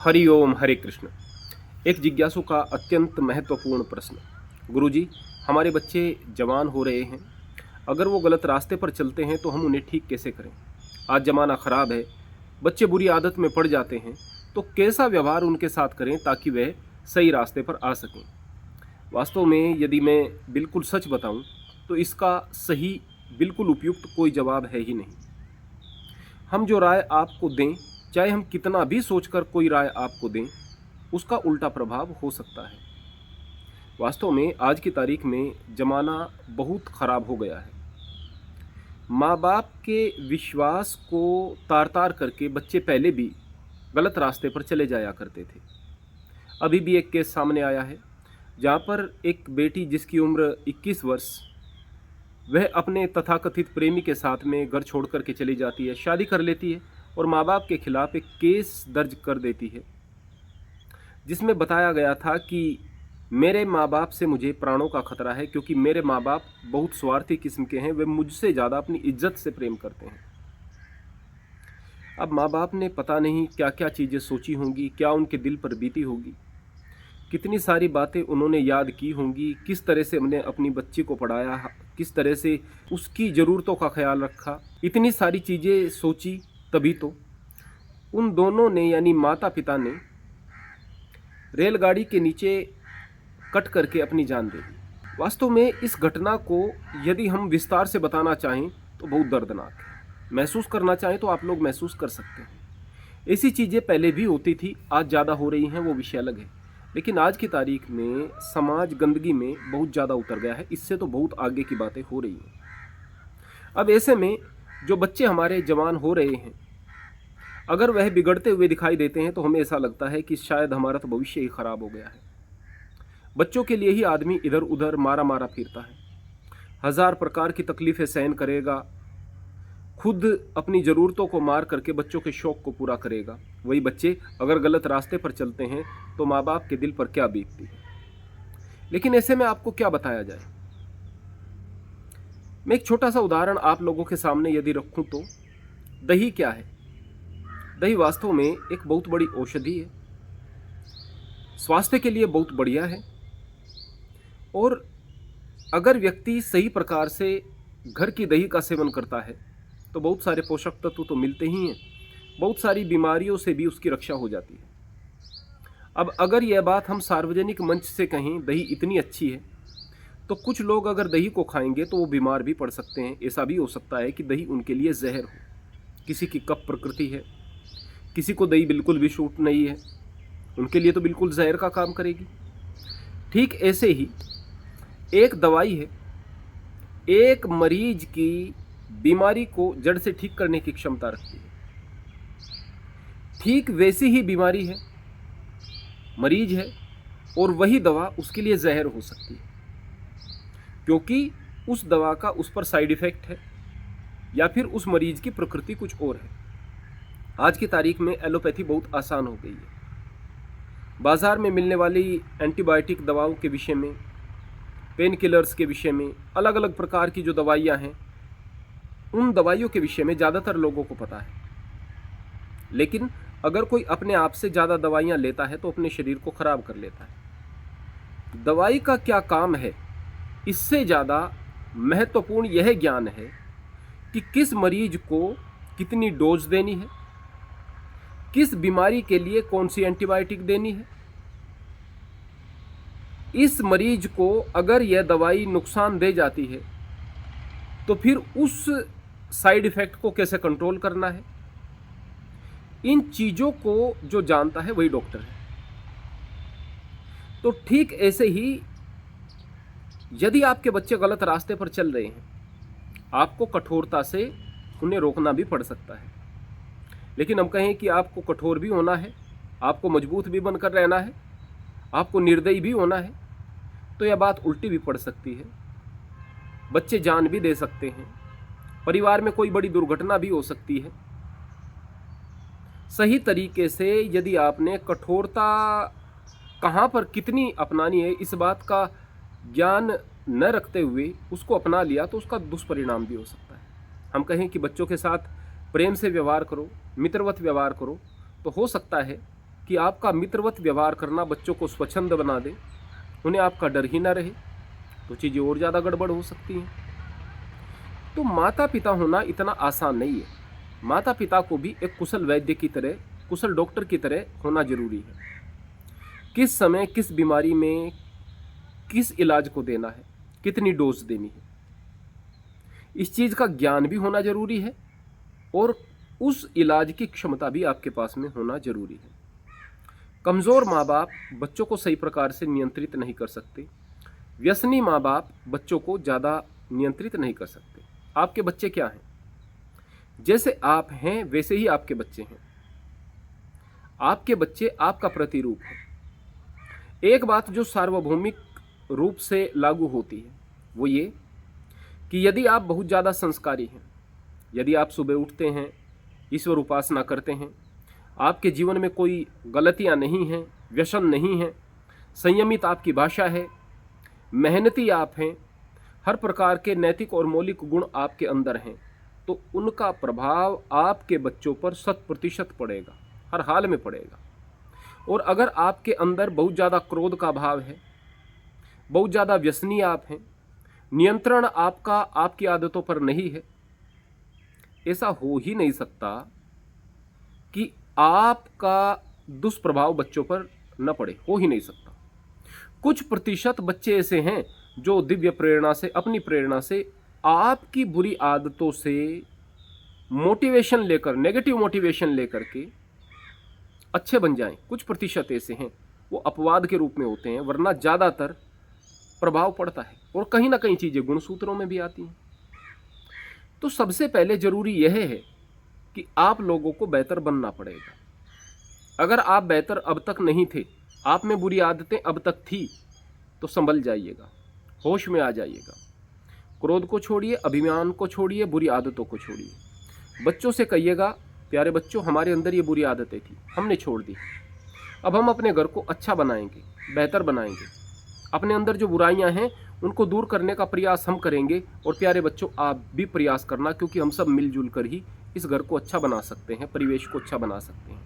हरि ओम हरे कृष्ण। एक जिज्ञासु का अत्यंत महत्वपूर्ण प्रश्न। गुरुजी, हमारे बच्चे जवान हो रहे हैं, अगर वो गलत रास्ते पर चलते हैं तो हम उन्हें ठीक कैसे करें? आज ज़माना ख़राब है, बच्चे बुरी आदत में पड़ जाते हैं, तो कैसा व्यवहार उनके साथ करें ताकि वह सही रास्ते पर आ सकें? वास्तव में यदि मैं बिल्कुल सच बताऊं, तो इसका सही बिल्कुल उपयुक्त कोई जवाब है ही नहीं। हम जो राय आपको दें, चाहे हम कितना भी सोचकर कोई राय आपको दें, उसका उल्टा प्रभाव हो सकता है। वास्तव में आज की तारीख में ज़माना बहुत ख़राब हो गया है। माँ बाप के विश्वास को तार तार करके बच्चे पहले भी गलत रास्ते पर चले जाया करते थे। अभी भी एक केस सामने आया है, जहाँ पर एक बेटी जिसकी उम्र 21 वर्ष, वह अपने तथाकथित प्रेमी के साथ में घर छोड़ कर के चली जाती है, शादी कर लेती है और माँ बाप के खिलाफ एक केस दर्ज कर देती है, जिसमें बताया गया था कि मेरे माँ बाप से मुझे प्राणों का खतरा है, क्योंकि मेरे माँ बाप बहुत स्वार्थी किस्म के हैं, वे मुझसे ज़्यादा अपनी इज्जत से प्रेम करते हैं। अब माँ बाप ने पता नहीं क्या क्या चीज़ें सोची होंगी, क्या उनके दिल पर बीती होगी, कितनी सारी बातें उन्होंने याद की होंगी, किस तरह से हमने अपनी बच्ची को पढ़ाया, किस तरह से उसकी ज़रूरतों का ख्याल रखा, इतनी सारी चीज़ें सोची, तभी तो उन दोनों ने यानी माता पिता ने रेलगाड़ी के नीचे कट करके अपनी जान दे दी। वास्तव में इस घटना को यदि हम विस्तार से बताना चाहें तो बहुत दर्दनाक है। महसूस करना चाहें तो आप लोग महसूस कर सकते हैं। ऐसी चीज़ें पहले भी होती थी, आज ज़्यादा हो रही हैं, वो विषय अलग है। लेकिन आज की तारीख में समाज गंदगी में बहुत ज़्यादा उतर गया है, इससे तो बहुत आगे की बातें हो रही हैं। अब ऐसे में जो बच्चे हमारे जवान हो रहे हैं, अगर वह बिगड़ते हुए दिखाई देते हैं तो हमें ऐसा लगता है कि शायद हमारा तो भविष्य ही खराब हो गया है। बच्चों के लिए ही आदमी इधर उधर मारा मारा फिरता है, हजार प्रकार की तकलीफें सहन करेगा, खुद अपनी ज़रूरतों को मार करके बच्चों के शौक़ को पूरा करेगा। वही बच्चे अगर गलत रास्ते पर चलते हैं तो माँ बाप के दिल पर क्या बीतती है। लेकिन ऐसे में आपको क्या बताया जाए? मैं एक छोटा सा उदाहरण आप लोगों के सामने यदि रखूं तो दही क्या है? दही वास्तव में एक बहुत बड़ी औषधि है, स्वास्थ्य के लिए बहुत बढ़िया है, और अगर व्यक्ति सही प्रकार से घर की दही का सेवन करता है तो बहुत सारे पोषक तत्व तो मिलते ही हैं, बहुत सारी बीमारियों से भी उसकी रक्षा हो जाती है। अब अगर यह बात हम सार्वजनिक मंच से कहें दही इतनी अच्छी है, तो कुछ लोग अगर दही को खाएंगे तो वो बीमार भी पड़ सकते हैं। ऐसा भी हो सकता है कि दही उनके लिए जहर हो। किसी की कफ प्रकृति है, किसी को दही बिल्कुल भी सूट नहीं है, उनके लिए तो बिल्कुल जहर का काम करेगी। ठीक ऐसे ही एक दवाई है, एक मरीज की बीमारी को जड़ से ठीक करने की क्षमता रखती है। ठीक वैसी ही बीमारी है, मरीज है, और वही दवा उसके लिए जहर हो सकती है, क्योंकि उस दवा का उस पर साइड इफेक्ट है या फिर उस मरीज की प्रकृति कुछ और है। आज की तारीख में एलोपैथी बहुत आसान हो गई है। बाज़ार में मिलने वाली एंटीबायोटिक दवाओं के विषय में, पेन किलर्स के विषय में, अलग अलग प्रकार की जो दवाइयाँ हैं, उन दवाइयों के विषय में ज़्यादातर लोगों को पता है। लेकिन अगर कोई अपने आप से ज़्यादा दवाइयाँ लेता है तो अपने शरीर को ख़राब कर लेता है। दवाई का क्या काम है, इससे ज़्यादा महत्वपूर्ण यह ज्ञान है कि किस मरीज को कितनी डोज देनी है, किस बीमारी के लिए कौन सी एंटीबायोटिक देनी है। इस मरीज को अगर यह दवाई नुकसान दे जाती है तो फिर उस साइड इफ़ेक्ट को कैसे कंट्रोल करना है, इन चीज़ों को जो जानता है वही डॉक्टर है। तो ठीक ऐसे ही यदि आपके बच्चे गलत रास्ते पर चल रहे हैं, आपको कठोरता से उन्हें रोकना भी पड़ सकता है। लेकिन हम कहें कि आपको कठोर भी होना है, आपको मजबूत भी बनकर रहना है, आपको निर्दयी भी होना है, तो यह बात उल्टी भी पड़ सकती है। बच्चे जान भी दे सकते हैं, परिवार में कोई बड़ी दुर्घटना भी हो सकती है। सही तरीके से यदि आपने कठोरता कहाँ पर कितनी अपनानी है, इस बात का ज्ञान न रखते हुए उसको अपना लिया तो उसका दुष्परिणाम भी हो सकता है। हम कहें कि बच्चों के साथ प्रेम से व्यवहार करो, मित्रवत व्यवहार करो, तो हो सकता है कि आपका मित्रवत व्यवहार करना बच्चों को स्वच्छंद बना दे, उन्हें आपका डर ही ना रहे, तो चीज़ें और ज़्यादा गड़बड़ हो सकती हैं। तो माता पिता होना इतना आसान नहीं है। माता पिता को भी एक कुशल वैद्य की तरह, कुशल डॉक्टर की तरह होना जरूरी है। किस समय किस बीमारी में किस इलाज को देना है, कितनी डोज देनी है, इस चीज़ का ज्ञान भी होना जरूरी है और उस इलाज की क्षमता भी आपके पास में होना जरूरी है। कमज़ोर माँ बाप बच्चों को सही प्रकार से नियंत्रित नहीं कर सकते। व्यसनी माँ बाप बच्चों को ज़्यादा नियंत्रित नहीं कर सकते। आपके बच्चे क्या हैं? जैसे आप हैं वैसे ही आपके बच्चे हैं। आपके बच्चे आपका प्रतिरूप हैं। एक बात जो सार्वभौमिक रूप से लागू होती है वो ये कि यदि आप बहुत ज़्यादा संस्कारी हैं, यदि आप सुबह उठते हैं, ईश्वर उपासना करते हैं, आपके जीवन में कोई गलतियां नहीं हैं, व्यसन नहीं है, संयमित आपकी भाषा है, मेहनती आप हैं, हर प्रकार के नैतिक और मौलिक गुण आपके अंदर हैं, तो उनका प्रभाव आपके बच्चों पर 100% पड़ेगा, हर हाल में पड़ेगा। और अगर आपके अंदर बहुत ज़्यादा क्रोध का भाव है, बहुत ज़्यादा व्यसनी आप हैं, नियंत्रण आपका आपकी आदतों पर नहीं है, ऐसा हो ही नहीं सकता कि आपका दुष्प्रभाव बच्चों पर न पड़े, हो ही नहीं सकता। कुछ प्रतिशत बच्चे ऐसे हैं जो दिव्य प्रेरणा से, अपनी प्रेरणा से आपकी बुरी आदतों से मोटिवेशन लेकर, नेगेटिव मोटिवेशन लेकर के अच्छे बन जाएं। कुछ प्रतिशत ऐसे हैं, वो अपवाद के रूप में होते हैं, वरना ज़्यादातर प्रभाव पड़ता है और कहीं ना कहीं चीज़ें गुणसूत्रों में भी आती हैं। तो सबसे पहले जरूरी यह है कि आप लोगों को बेहतर बनना पड़ेगा। अगर आप बेहतर अब तक नहीं थे, आप में बुरी आदतें अब तक थी, तो संभल जाइएगा, होश में आ जाइएगा। क्रोध को छोड़िए, अभिमान को छोड़िए, बुरी आदतों को छोड़िए। बच्चों से कहिएगा, प्यारे बच्चों, हमारे अंदर ये बुरी आदतें थी, हमने छोड़ दी, अब हम अपने घर को अच्छा बनाएंगे, बेहतर बनाएंगे। अपने अंदर जो बुराइयां हैं उनको दूर करने का प्रयास हम करेंगे। और प्यारे बच्चों, आप भी प्रयास करना, क्योंकि हम सब मिलजुल कर ही इस घर को अच्छा बना सकते हैं, परिवेश को अच्छा बना सकते हैं।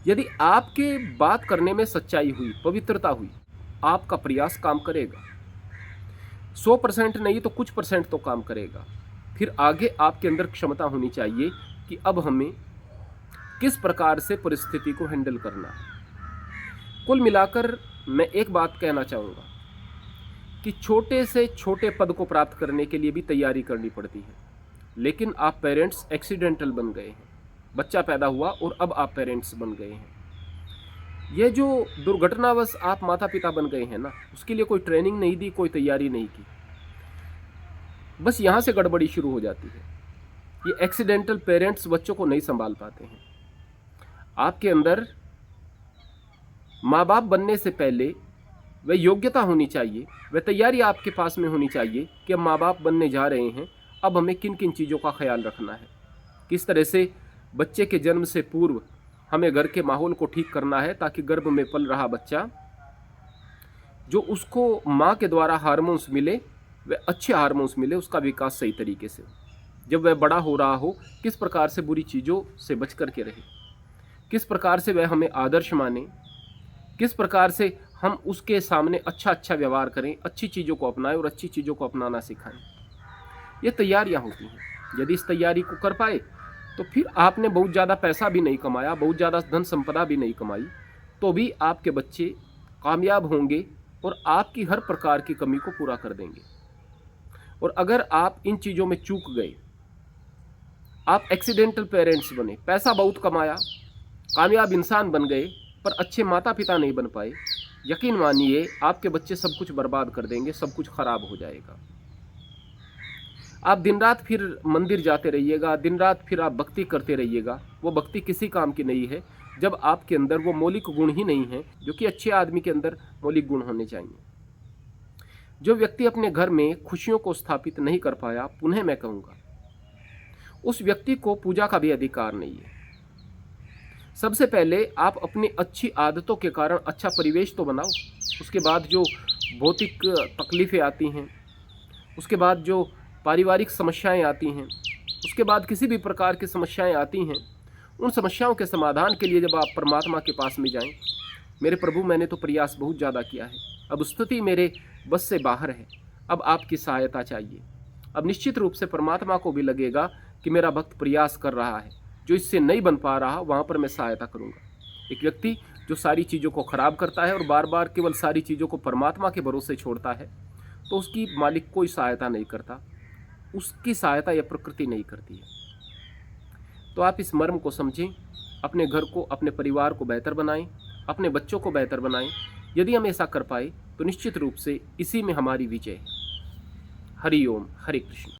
यदि आपके बात करने में सच्चाई हुई, पवित्रता हुई, आपका प्रयास काम करेगा। 100% नहीं तो कुछ % तो काम करेगा। फिर आगे आपके अंदर क्षमता होनी चाहिए कि अब हमें किस प्रकार से परिस्थिति को हैंडल करना है। कुल मिलाकर मैं एक बात कहना चाहूँगा कि छोटे से छोटे पद को प्राप्त करने के लिए भी तैयारी करनी पड़ती है। लेकिन आप पेरेंट्स एक्सीडेंटल बन गए हैं, बच्चा पैदा हुआ और अब आप पेरेंट्स बन गए हैं। ये जो दुर्घटनावश आप माता पिता बन गए हैं ना, उसके लिए कोई ट्रेनिंग नहीं दी, कोई तैयारी नहीं की, बस यहाँ से गड़बड़ी शुरू हो जाती है। ये एक्सीडेंटल पेरेंट्स बच्चों को नहीं संभाल पाते हैं। आपके अंदर माँ बाप बनने से पहले वह योग्यता होनी चाहिए, वह तैयारी आपके पास में होनी चाहिए कि हम माँ बाप बनने जा रहे हैं, अब हमें किन किन चीज़ों का ख्याल रखना है, किस तरह से बच्चे के जन्म से पूर्व हमें घर के माहौल को ठीक करना है, ताकि गर्भ में पल रहा बच्चा जो उसको माँ के द्वारा हार्मोन्स मिले, वह अच्छे हार्मोन्स मिले, उसका विकास सही तरीके से। जब वह बड़ा हो रहा हो, किस प्रकार से बुरी चीज़ों से बच करके रहे, किस प्रकार से वह हमें आदर्श माने, किस प्रकार से हम उसके सामने अच्छा व्यवहार करें, अच्छी चीज़ों को अपनाएं और अच्छी चीज़ों को अपनाना सिखाएं। ये तैयारियां होती हैं। यदि इस तैयारी को कर पाए तो फिर आपने बहुत ज़्यादा पैसा भी नहीं कमाया, बहुत ज़्यादा धन संपदा भी नहीं कमाई, तो भी आपके बच्चे कामयाब होंगे और आपकी हर प्रकार की कमी को पूरा कर देंगे। और अगर आप इन चीज़ों में चूक गए, आप एक्सीडेंटल पेरेंट्स बने, पैसा बहुत कमाया, कामयाब इंसान बन गए, पर अच्छे माता पिता नहीं बन पाए, यकीन मानिए आपके बच्चे सब कुछ बर्बाद कर देंगे, सब कुछ खराब हो जाएगा। आप दिन रात फिर मंदिर जाते रहिएगा, दिन रात फिर आप भक्ति करते रहिएगा, वो भक्ति किसी काम की नहीं है जब आपके अंदर वो मौलिक गुण ही नहीं है जो कि अच्छे आदमी के अंदर मौलिक गुण होने चाहिए। जो व्यक्ति अपने घर में खुशियों को स्थापित नहीं कर पाया, पुनः मैं कहूँगा, उस व्यक्ति को पूजा का भी अधिकार नहीं है। सबसे पहले आप अपनी अच्छी आदतों के कारण अच्छा परिवेश तो बनाओ, उसके बाद जो भौतिक तकलीफ़ें आती हैं, उसके बाद जो पारिवारिक समस्याएं आती हैं, उसके बाद किसी भी प्रकार की समस्याएं आती हैं, उन समस्याओं के समाधान के लिए जब आप परमात्मा के पास में जाएं, मेरे प्रभु मैंने तो प्रयास बहुत ज़्यादा किया है, अब स्थिति मेरे बस से बाहर है, अब आपकी सहायता चाहिए। अब निश्चित रूप से परमात्मा को भी लगेगा कि मेरा भक्त प्रयास कर रहा है, जो इससे नहीं बन पा रहा वहाँ पर मैं सहायता करूँगा। एक व्यक्ति जो सारी चीज़ों को खराब करता है और बार बार केवल सारी चीज़ों को परमात्मा के भरोसे छोड़ता है, तो उसकी मालिक कोई सहायता नहीं करता, उसकी सहायता यह प्रकृति नहीं करती है। तो आप इस मर्म को समझें, अपने घर को, अपने परिवार को बेहतर बनाएं, अपने बच्चों को बेहतर बनाएं। यदि हम ऐसा कर पाए तो निश्चित रूप से इसी में हमारी विजय है। हरि ओम, हरे कृष्ण।